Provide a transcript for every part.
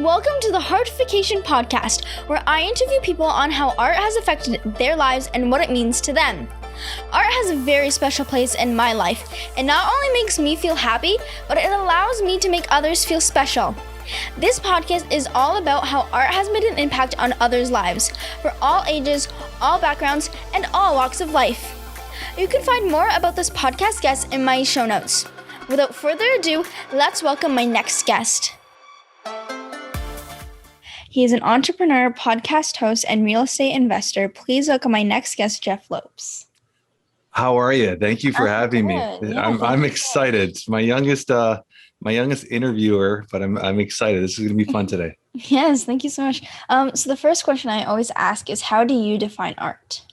Welcome to the Heartification podcast, where I interview people on how art has affected their lives and what it means to them. Art has a very special place in my life. It not only makes me feel happy, but it allows me to make others feel special. This podcast is all about how art has made an impact on others' lives, for all ages, all backgrounds, and all walks of life. You can find more about this podcast guest in my show notes. Without further ado, let's welcome my next guest. He is an entrepreneur, podcast host, and real estate investor. Please welcome my next guest, Jeff Lopes. How are you? Thank you for having me. Yeah, I'm excited. My youngest interviewer, but I'm excited. This is going to be fun today. Yes, thank you so much. So the first question I always ask is, how do you define art?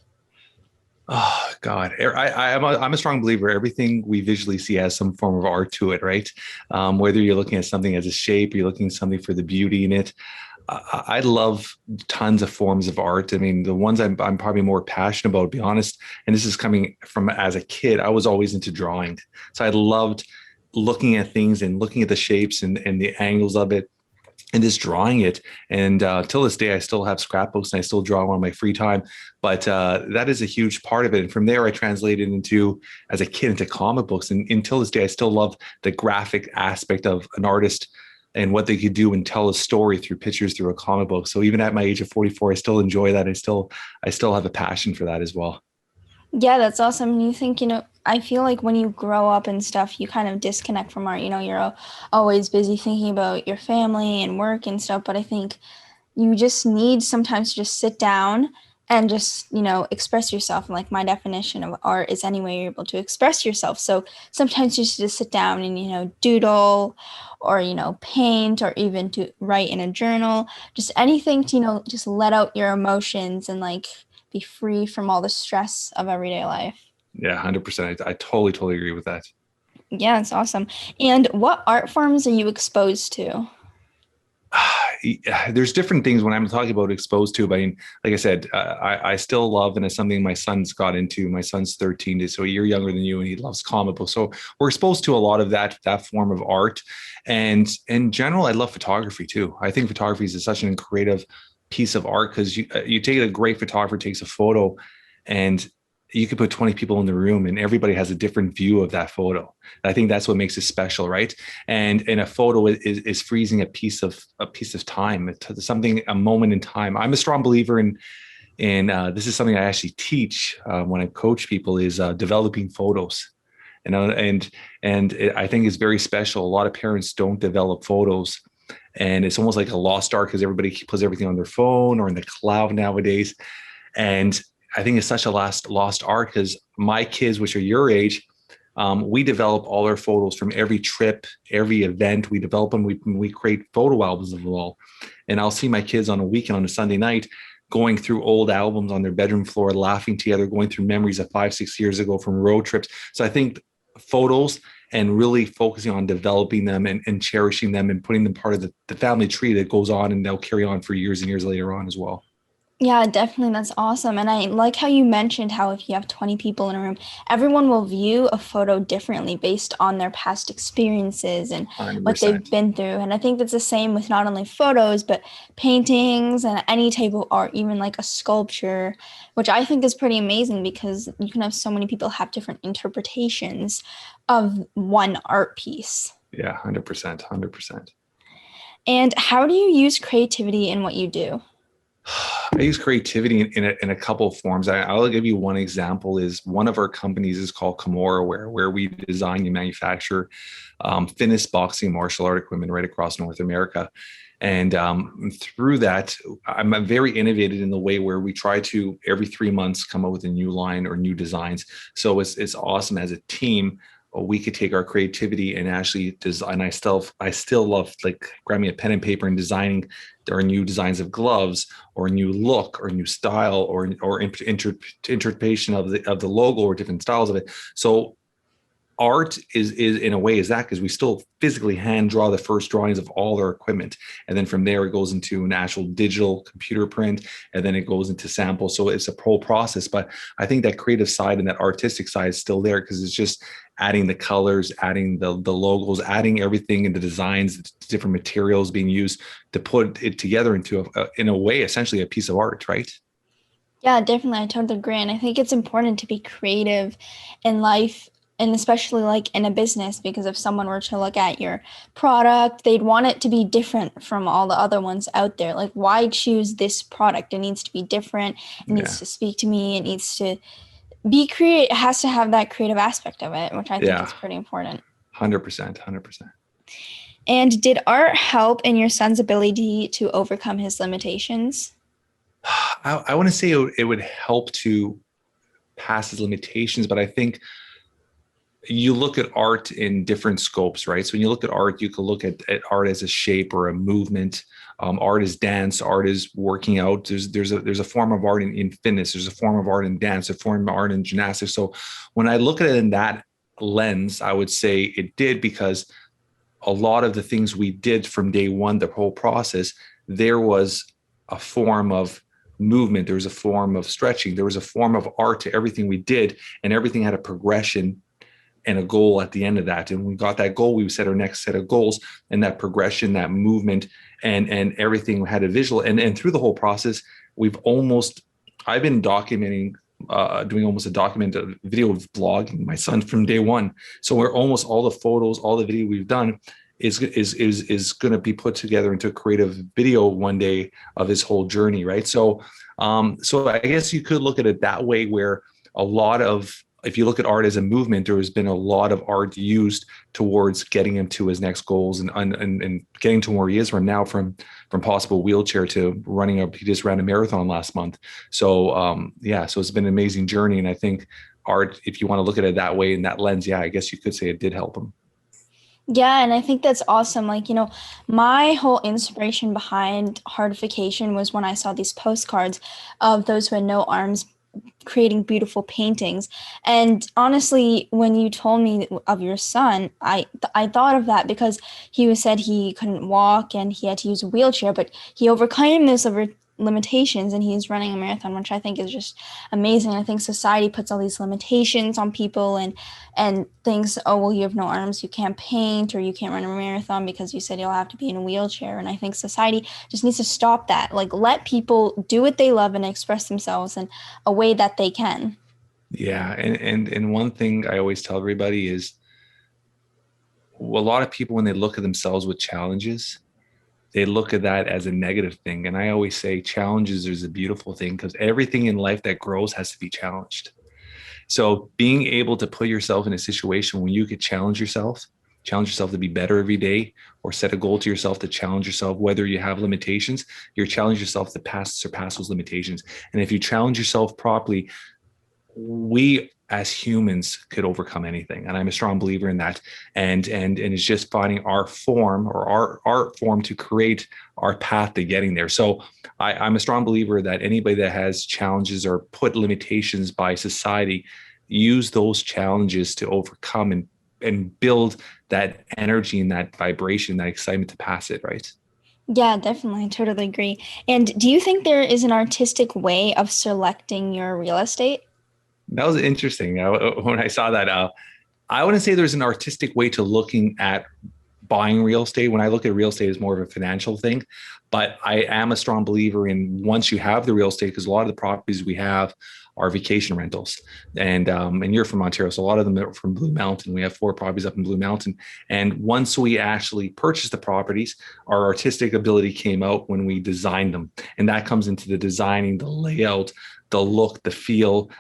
Oh God, I'm a strong believer. Everything we visually see has some form of art to it, right? Whether you're looking at something as a shape, you're looking at something for the beauty in it. I love tons of forms of art. I mean, the ones I'm probably more passionate about, to be honest, and this is coming from as a kid, I was always into drawing. So I loved looking at things and looking at the shapes and the angles of it and just drawing it. And till this day, I still have scrapbooks and I still draw on my free time. But that is a huge part of it. And from there, I translated into, as a kid, into comic books. And until this day, I still love the graphic aspect of an artist and what they could do and tell a story through pictures through a comic book. So even at my age of 44, I still enjoy that. I still have a passion for that as well. Yeah, that's awesome. You think, I feel like when you grow up and stuff, you kind of disconnect from art. You're always busy thinking about your family and work and stuff. But I think you just need sometimes to just sit down and just, express yourself. And like my definition of art is any way you're able to express yourself. So sometimes you just sit down and, doodle or, paint or even to write in a journal, just anything to, just let out your emotions and like be free from all the stress of everyday life. Yeah, 100%. I totally agree with that. Yeah, it's awesome. And what art forms are you exposed to? There's different things when I'm talking about exposed to, but I mean, like I said, I still love, and it's something my son's got into. My son's 13, so a year younger than you, and he loves comic books. So we're exposed to a lot of that form of art. And in general, I love photography too. I think photography is such an creative piece of art because you take a great photographer takes a photo, and you could put 20 people in the room and everybody has a different view of that photo. I think that's what makes it special, right? And a photo is freezing a piece of time. It's something, a moment in time. I'm a strong believer in this is something I actually teach when I coach people is developing photos. And I think it's very special. A lot of parents don't develop photos, and it's almost like a lost art because everybody puts everything on their phone or in the cloud nowadays. And I think it's such a lost art because my kids, which are your age, we develop all our photos from every trip, every event. We develop them. We create photo albums of them all. And I'll see my kids on a weekend, on a Sunday night, going through old albums on their bedroom floor, laughing together, going through memories of 5-6 years ago from road trips. So I think photos and really focusing on developing them and cherishing them and putting them part of the family tree that goes on and they'll carry on for years and years later on as well. Yeah, definitely. That's awesome. And I like how you mentioned how if you have 20 people in a room, everyone will view a photo differently based on their past experiences and 100%. What they've been through. And I think that's the same with not only photos, but paintings and any type of art, even like a sculpture, which I think is pretty amazing because you can have so many people have different interpretations of one art piece. Yeah, 100%. And how do you use creativity in what you do? I use creativity in a couple of forms. I'll give you one example. Is one of our companies is called Kimura, where we design and manufacture fitness, boxing, martial art equipment right across North America. And through that, I'm very innovative in the way where we try to every 3 months come up with a new line or new designs. So it's awesome as a team. We could take our creativity and actually design. I still love like grabbing a pen and paper and designing our new designs of gloves or a new look or new style or interpretation of the logo or different styles of it. So art is in a way is that, because we still physically hand draw the first drawings of all our equipment, and then from there it goes into an actual digital computer print, and then it goes into samples. So it's a whole process. But I think that creative side and that artistic side is still there, because it's just adding the colors, adding the logos, adding everything in the designs, different materials being used to put it together into in a way essentially a piece of art, right? Yeah, definitely. I totally agree. And I think it's important to be creative in life, and especially like in a business, because if someone were to look at your product, they'd want it to be different from all the other ones out there. Like, why choose this product? It needs to be different. It needs Yeah. to speak to me. It needs to be create. It has to have that creative aspect of it, which I think Yeah. is pretty important. 100%. 100%. And did art help in your son's ability to overcome his limitations? I want to say it would help to pass his limitations, but I think you look at art in different scopes, right? So when you look at art, you can look at art as a shape or a movement. Art is dance. Art is working out. There's a form of art in fitness. There's a form of art in dance. A form of art in gymnastics. So when I look at it in that lens, I would say it did, because a lot of the things we did from day one, the whole process, there was a form of movement. There was a form of stretching. There was a form of art to everything we did, and everything had a progression and a goal at the end of that. And when we got that goal, we set our next set of goals, and that progression, that movement, and everything had a visual. And through the whole process, I've been documenting, doing almost a video vlogging my son from day one. So we're almost all the photos, all the video we've done is going to be put together into a creative video one day of his whole journey, right? So I guess you could look at it that way, where a lot of, if you look at art as a movement, there has been a lot of art used towards getting him to his next goals, and getting to where he is right now, from possible wheelchair to running up. He just ran a marathon last month. So yeah, so it's been an amazing journey. And I think art, if you want to look at it that way, in that lens, yeah, I guess you could say it did help him. Yeah, and I think that's awesome. Like, my whole inspiration behind Heartification was when I saw these postcards of those who had no arms creating beautiful paintings. And honestly, when you told me of your son, I thought of that because he was said he couldn't walk and he had to use a wheelchair, but he overcame those limitations and he's running a marathon, which I think is just amazing. I think society puts all these limitations on people and thinks, oh well, you have no arms, you can't paint, or you can't run a marathon because you said you'll have to be in a wheelchair. And I think society just needs to stop that. Like, let people do what they love and express themselves in a way that they can. Yeah, and one thing I always tell everybody is, a lot of people, when they look at themselves with challenges, they look at that as a negative thing. And I always say challenges is a beautiful thing, because everything in life that grows has to be challenged. So being able to put yourself in a situation when you could challenge yourself to be better every day, or set a goal to yourself to challenge yourself, whether you have limitations, you're challenging yourself to surpass those limitations. And if you challenge yourself properly, we as humans could overcome anything, and I'm a strong believer in that. And it's just finding our form, or our art form, to create our path to getting there. So I'm a strong believer that anybody that has challenges or put limitations by society, use those challenges to overcome and build that energy and that vibration, that excitement to pass it, right? Yeah, definitely. I totally agree. And do you think there is an artistic way of selecting your real estate? That was interesting. When I saw that, I wouldn't say there's an artistic way to looking at buying real estate. When I look at real estate as more of a financial thing, but I am a strong believer in, once you have the real estate, because a lot of the properties we have are vacation rentals, and you're from Ontario, so a lot of them are from Blue Mountain. We have 4 properties up in Blue Mountain, and once we actually purchased the properties, our artistic ability came out when we designed them, and that comes into the designing, the layout, the look, the feel.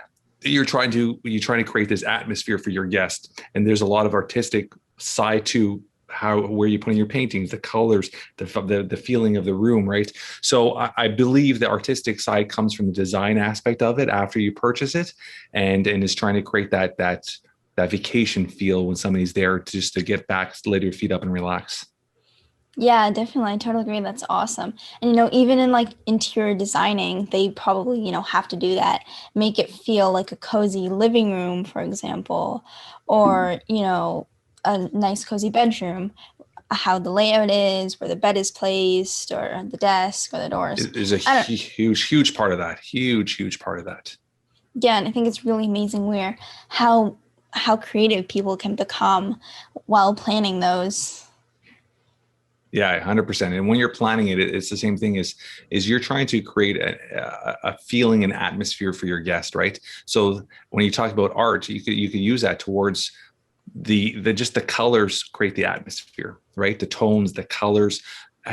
You're trying to create this atmosphere for your guest, and there's a lot of artistic side to how, where you put in your paintings, the colors, the feeling of the room, right? So I believe the artistic side comes from the design aspect of it after you purchase it, and is trying to create that vacation feel when somebody's there, just to get back, lay your feet up and relax. Yeah, definitely. I totally agree. That's awesome. And even in like interior designing, they probably, have to do that. Make it feel like a cozy living room, for example, or, a nice cozy bedroom, how the layout is, where the bed is placed, or the desk, or the doors. Is a I don't, huge part of that. Huge part of that. yeah, and I think it's really amazing where how how creative people can become while planning those. Yeah, 100%. And when you're planning it, it's the same thing as you're trying to create a feeling and atmosphere for your guest, right? So when you talk about art, you could use that towards the just the colors create the atmosphere, right? The tones, the colors.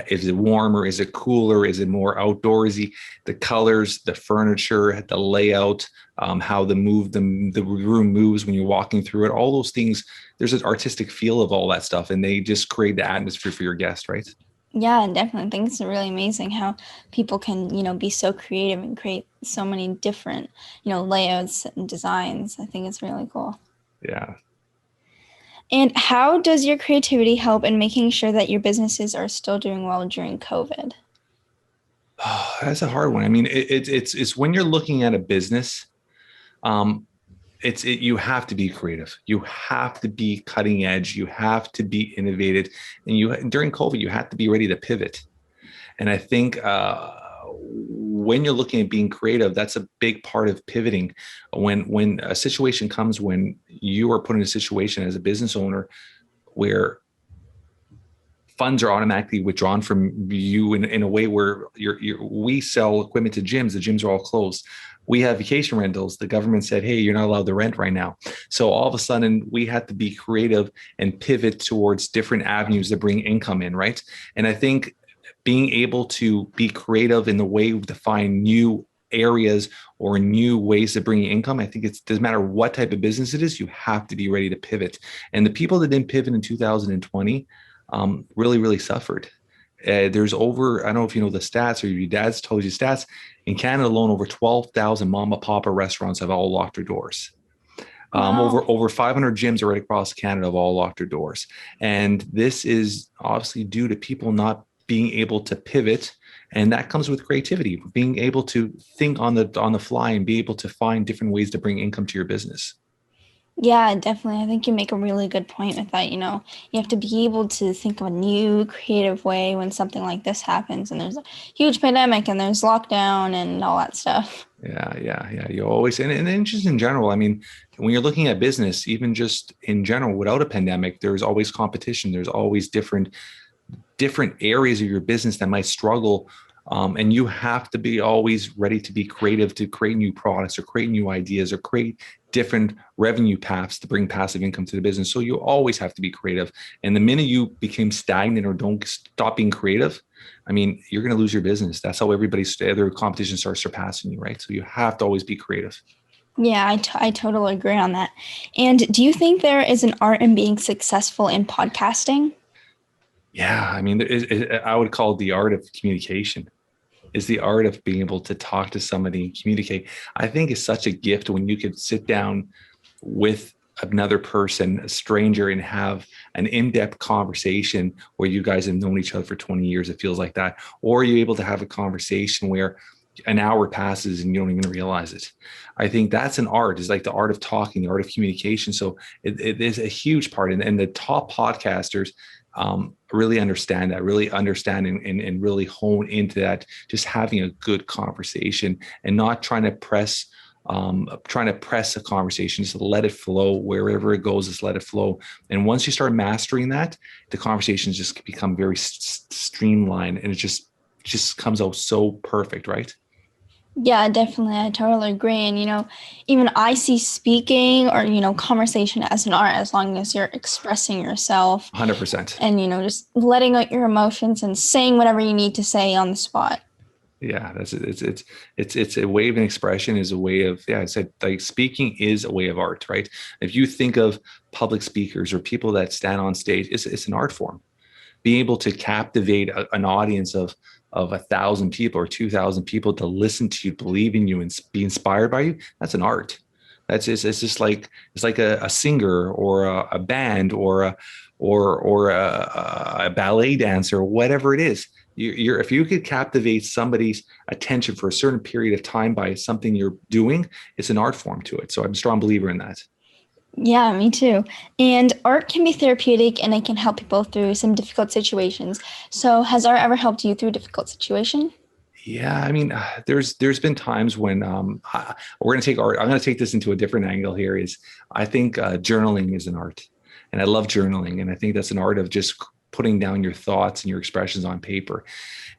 Is it warmer? Is it cooler? Is it more outdoorsy? The colors, the furniture, the layout, how the room moves when you're walking through it. All those things. There's an artistic feel of all that stuff, and they just create the atmosphere for your guest, right? Yeah, and definitely. I think it's really amazing how people can, be so creative and create so many different, layouts and designs. I think it's really cool. Yeah. And how does your creativity help in making sure that your businesses are still doing well during COVID? Oh, that's a hard one. I mean, it's when you're looking at a business, um, you have to be creative. You have to be cutting edge. You have to be innovative, and you during COVID, you have to be ready to pivot. And I think when you're looking at being creative, that's a big part of pivoting. When a situation comes when you are put in a situation as a business owner where funds are automatically withdrawn from you in a way where we sell equipment to gyms. The gyms are all closed. We have vacation rentals. The government said, hey, you're not allowed to rent right now. So all of a sudden, we had to be creative and pivot towards different avenues that bring income in, right? And I think being able to be creative in the way to find new areas or new ways to bring income, I think it doesn't matter what type of business it is, you have to be ready to pivot. And the people that didn't pivot in 2020 really suffered. There's over, I don't know if you know the stats or your dad's told you stats, in Canada alone, over 12,000 mama papa restaurants have all locked their doors. Wow. Over 500 gyms right across Canada have all locked their doors. And this is obviously due to people not being able to pivot. And that comes with creativity, being able to think on the fly and be able to find different ways to bring income to your business. Yeah, definitely. I think you make a really good point with that. You have to be able to think of a new creative way when something like this happens and there's a huge pandemic and there's lockdown and all that stuff. Yeah. You always and then just in general. I mean, when you're looking at business, even just in general, without a pandemic, there's always competition. There's always different areas of your business that might struggle. And you have to be always ready to be creative to create new products or create new ideas or create different revenue paths to bring passive income to the business. So you always have to be creative. And the minute you became stagnant or don't stop being creative, I mean, you're going to lose your business. That's how their competition starts surpassing you, right? So you have to always be creative. Yeah, I totally agree on that. And do you think there is an art in being successful in podcasting? Yeah, I mean, I would call it the art of communication. Is the art of being able to talk to somebody and communicate. I think is such a gift when you could sit down with another person, a stranger, and have an in-depth conversation where you guys have known each other for 20 years. It feels like that. Or you're able to have a conversation where an hour passes and you don't even realize it. I think that's an art, is like the art of talking, the art of communication. So it is a huge part. And the top podcasters really understand that, really understand and really hone into that, just having a good conversation and not trying to press a conversation, just let it flow wherever it goes, just let it flow. And once you start mastering that, the conversations just become very streamlined and it just comes out so perfect, right? Yeah, definitely. I totally agree. And, even I see speaking or, conversation as an art as long as you're expressing yourself 100%. and, just letting out your emotions and saying whatever you need to say on the spot. Yeah, that's it's a way of an expression, is a way of, yeah, I said, like, speaking is a way of art, right? If you think of public speakers or people that stand on stage, it's an art form. Being able to captivate an audience of 1,000 people or 2,000 people to listen to you, believe in you, and be inspired by you, that's an art. It's just like, it's like a singer or a band or or a ballet dancer, whatever it is. If you could captivate somebody's attention for a certain period of time by something you're doing, it's an art form to it. So I'm a strong believer in that. Yeah, me too. And art can be therapeutic and it can help people through some difficult situations. So, has art ever helped you through a difficult situation? Yeah, I mean, there's been times when we're going to take art. I'm going to take this into a different angle here. Is I think journaling is an art, and I love journaling, and I think that's an art of just putting down your thoughts and your expressions on paper.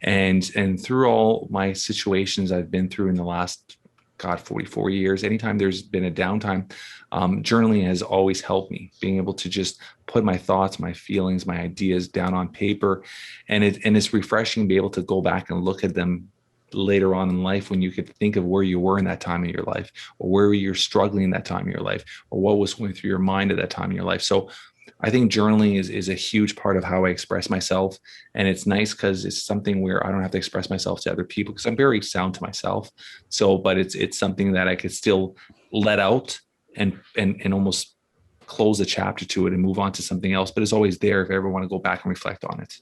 And through all my situations I've been through in the last, God, 44 years, anytime there's been a downtime, journaling has always helped me, being able to just put my thoughts, my feelings, my ideas down on paper. And it's refreshing to be able to go back and look at them later on in life, when you could think of where you were in that time of your life, or where you're struggling in that time of your life, or what was going through your mind at that time of your life. So I think journaling is a huge part of how I express myself. And it's nice because it's something where I don't have to express myself to other people, because I'm very sound to myself. So, but it's something that I could still let out and almost close a chapter to it and move on to something else. But it's always there if I ever want to go back and reflect on it.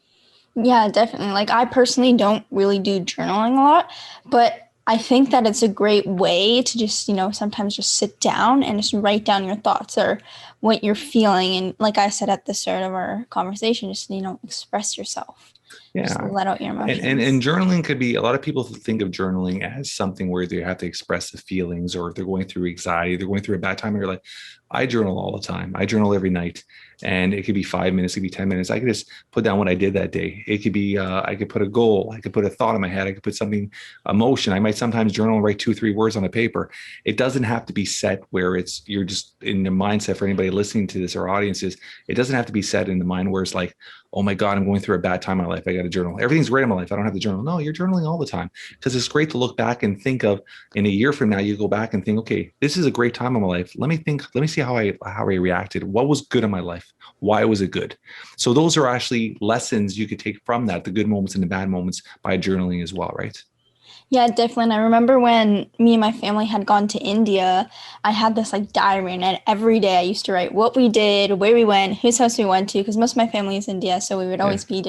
Yeah, definitely. Like, I personally don't really do journaling a lot, but I think that it's a great way to just, sometimes just sit down and just write down your thoughts or what you're feeling. And like I said at the start of our conversation, just, express yourself, just Yeah. let out your And emotions. journaling could be, a lot of people think of journaling as something where they have to express the feelings, or if they're going through anxiety, they're going through a bad time in your life. I journal all the time. I journal every night, and it could be 5 minutes, it could be 10 minutes. I could just put down what I did that day. It could be, I could put a goal, I could put a thought in my head, I could put something, emotion. I might sometimes journal and write 2, 3 words on a paper. It doesn't have to be set where you're just in the mindset, for anybody listening to this or audiences. It doesn't have to be set in the mind where it's like, oh my God, I'm going through a bad time in my life, I got to journal. Everything's great in my life, I don't have to journal. No, you're journaling all the time, because it's great to look back and think of, in a year from now, you go back and think, okay, this is a great time in my life. Let me see how I reacted. What was good in my life? Why was it good? So those are actually lessons you could take from that, the good moments and the bad moments, by journaling as well, right? Yeah, definitely. And I remember when me and my family had gone to India, I had this like diary, and every day I used to write what we did, where we went, whose house we went to, because most of my family is India, so we would Yeah. always be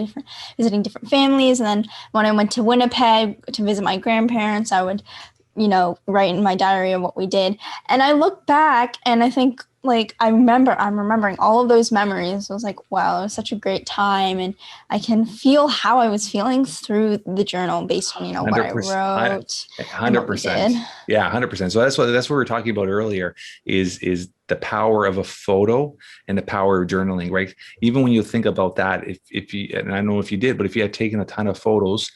visiting different families. And then when I went to Winnipeg to visit my grandparents, I would write in my diary of what we did. And I look back and I think, like, I'm remembering all of those memories. I was like, wow, it was such a great time. And I can feel how I was feeling through the journal based on, what I 100%. wrote and what we 100%. did. Yeah, 100%. So that's what we were talking about earlier, is the power of a photo and the power of journaling, right? Even when you think about that, if you, and I don't know if you did, but if you had taken a ton of photos,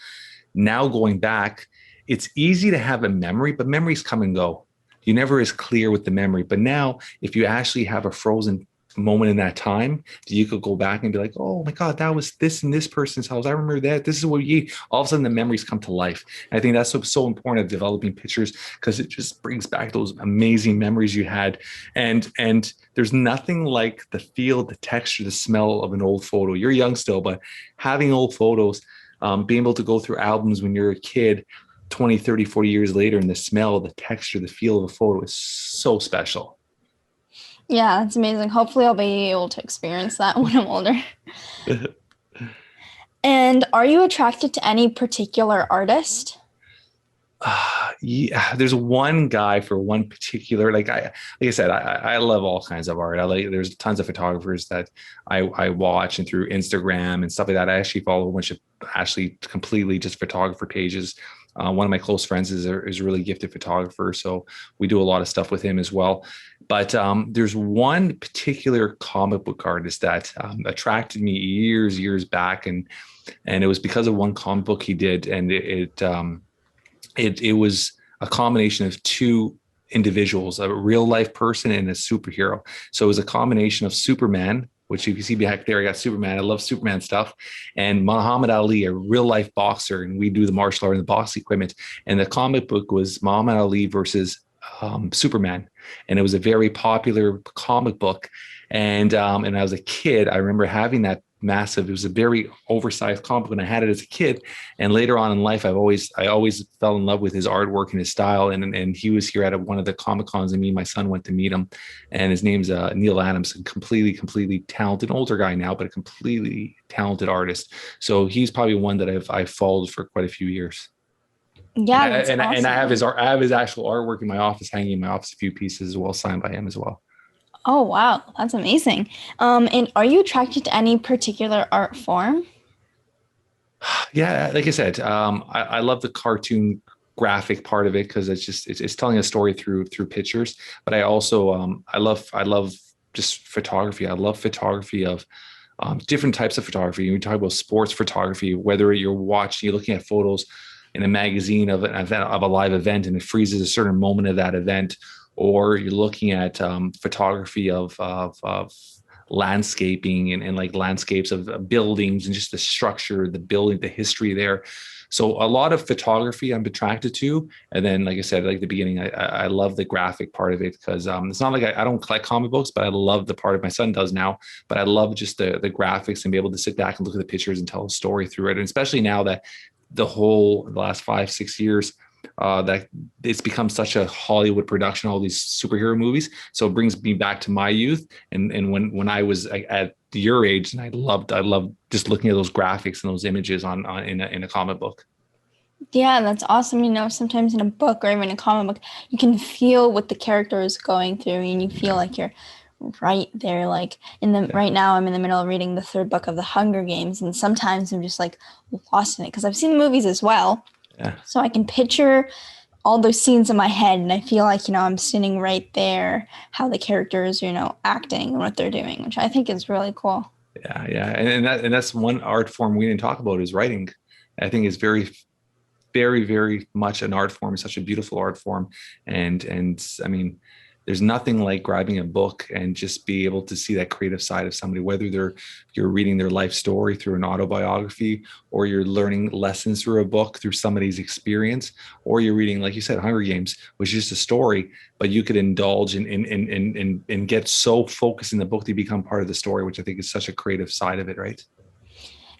now going back, it's easy to have a memory, but memories come and go. You never is clear with the memory. But now, if you actually have a frozen moment in that time, you could go back and be like, oh my God, that was this in this person's house. I remember that. This is what you eat. All of a sudden, the memories come to life. And I think that's so important of developing pictures, because it just brings back those amazing memories you had. And there's nothing like the feel, the texture, the smell of an old photo. You're young still, but having old photos, being able to go through albums when you're a kid, 20, 30, 40 years later, and the smell, the texture, the feel of a photo is so special. Yeah, it's amazing. Hopefully, I'll be able to experience that when I'm older. And are you attracted to any particular artist? Yeah, there's one guy for one particular, like I said, I love all kinds of art. There's tons of photographers that I watch, and through Instagram and stuff like that. I actually follow a bunch of actually completely just photographer pages. One of my close friends is a really gifted photographer, so we do a lot of stuff with him as well. But there's one particular comic book artist that attracted me years back, and it was because of one comic book he did, and it was a combination of two individuals, a real life person and a superhero. So it was a combination of Superman, which you can see back there, I got Superman. I love Superman stuff. And Muhammad Ali, a real life boxer. And we do the martial art and the boxing equipment. And the comic book was Muhammad Ali versus Superman. And it was a very popular comic book. And I was a kid, I remember having massive. It was a very oversized comic when I had it as a kid, and later on in life, I always fell in love with his artwork and his style. And he was here at one of the Comic Cons, and me and my son went to meet him. And his name's Neil Adams, a completely talented older guy now, but a completely talented artist. So he's probably one that I've followed for quite a few years. And Yeah, that's I have his awesome. art, I have his actual artwork in my office, hanging in my office, a few pieces as well, signed by him as well. Oh, wow. That's amazing. And are you attracted to any particular art form? Yeah, like I said, I love the cartoon graphic part of it because it's telling a story through pictures. But I also I love just photography. I love photography of different types of photography. We talk about sports photography, whether you're looking at photos in a magazine of an event, of a live event, and it freezes a certain moment of that event, or you're looking at photography of landscaping and like landscapes of buildings and just the structure, the building, the history there. So a lot of photography I'm attracted to. And then, like I said, like the beginning, I love the graphic part of it because it's not like I don't collect comic books, but I love the part of my son does now. But I love just the graphics and be able to sit back and look at the pictures and tell a story through it. And especially now that the last 5, 6 years, that it's become such a Hollywood production, all these superhero movies. So it brings me back to my youth and when I was at your age, and I loved just looking at those graphics and those images on in a comic book. Yeah, that's awesome. Sometimes in a book or even a comic book, you can feel what the character is going through and you feel like you're right there. Like Yeah, right now I'm in the middle of reading the third book of the Hunger Games, and sometimes I'm just like lost in it because I've seen the movies as well. yeah, So I can picture all those scenes in my head and I feel like, I'm sitting right there, how the characters, acting and what they're doing, which I think is really cool. yeah. And that's one art form we didn't talk about is writing. I think is very much an art form, such a beautiful art form. And I mean, there's nothing like grabbing a book and just be able to see that creative side of somebody, whether you're reading their life story through an autobiography, or you're learning lessons through a book through somebody's experience, or you're reading, like you said, Hunger Games, which is just a story, but you could indulge and get so focused in the book to become part of the story, which I think is such a creative side of it, right?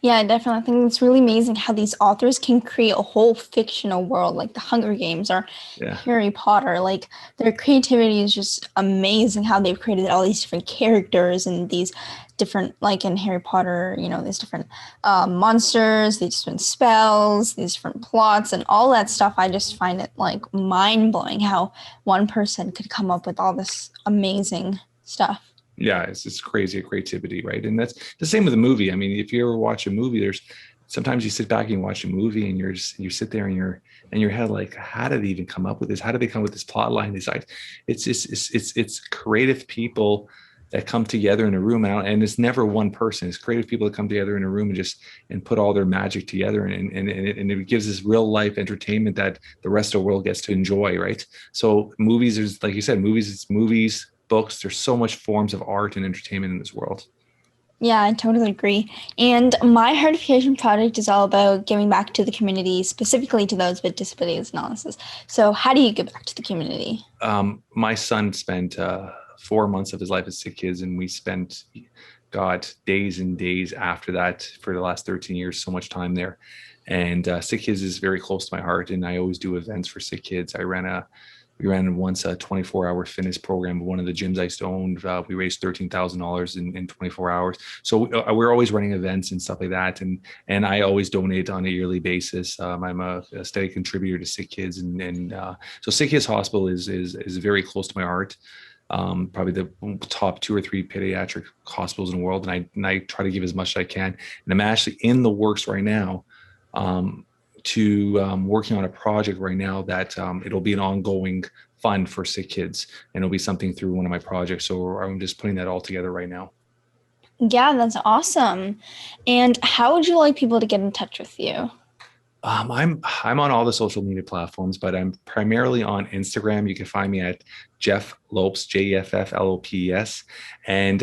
Yeah, definitely. I think it's really amazing how these authors can create a whole fictional world like the Hunger Games or Yeah. Harry Potter. Like their creativity is just amazing how they've created all these different characters and these different, like in Harry Potter, these different monsters, these different spells, these different plots, and all that stuff. I just find it like mind blowing how one person could come up with all this amazing stuff. Yeah, it's crazy creativity, right? And that's the same with a movie. I mean, if you ever watch a movie, there's sometimes you sit back and watch a movie and you sit there and you're in your head like, how did they even come up with this? How did they come with this plot line? These like, it's creative people that come together in a room, and it's never one person. It's creative people that come together in a room and just and put all their magic together, and it gives this real life entertainment that the rest of the world gets to enjoy, right? So movies, there's like you said, it's movies, books. There's so much forms of art and entertainment in this world. Yeah, I totally agree. And my certification project is all about giving back to the community, specifically to those with disabilities analysis. So, how do you give back to the community? My son spent 4 months of his life as sick kids, and we spent, God, days and days after that for the last 13 years, so much time there. And sick kids is very close to my heart, and I always do events for sick kids. We ran once a 24-hour fitness program. One of the gyms I used to own, we raised $13,000 in 24 hours. So we're always running events and stuff like that. And I always donate on a yearly basis. I'm a steady contributor to Sick Kids, and so Sick Kids Hospital is very close to my heart. Probably the top 2 or 3 pediatric hospitals in the world, and I try to give as much as I can. And I'm actually in the works right now. Working on a project right now that it'll be an ongoing fund for sick kids, and it'll be something through one of my projects. So I'm just putting that all together right now. Yeah, that's awesome. And how would you like people to get in touch with you? I'm on all the social media platforms, but I'm primarily on Instagram. You can find me at Jeff Lopes, JEFFLOPES, and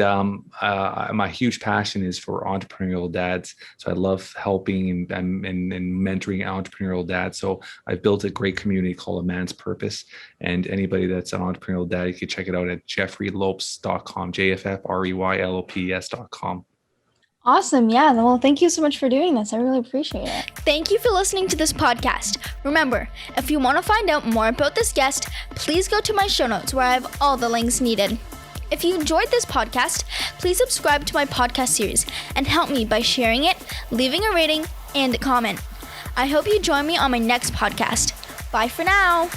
my huge passion is for entrepreneurial dads. So I love helping and mentoring entrepreneurial dads. So I've built a great community called A Man's Purpose, and anybody that's an entrepreneurial dad, you can check it out at jeffreylopes.com, JFFREYLOPES.com. Awesome. Yeah. Well, thank you so much for doing this. I really appreciate it. Thank you for listening to this podcast. Remember, if you want to find out more about this guest, please go to my show notes where I have all the links needed. If you enjoyed this podcast, please subscribe to my podcast series and help me by sharing it, leaving a rating, and a comment. I hope you join me on my next podcast. Bye for now.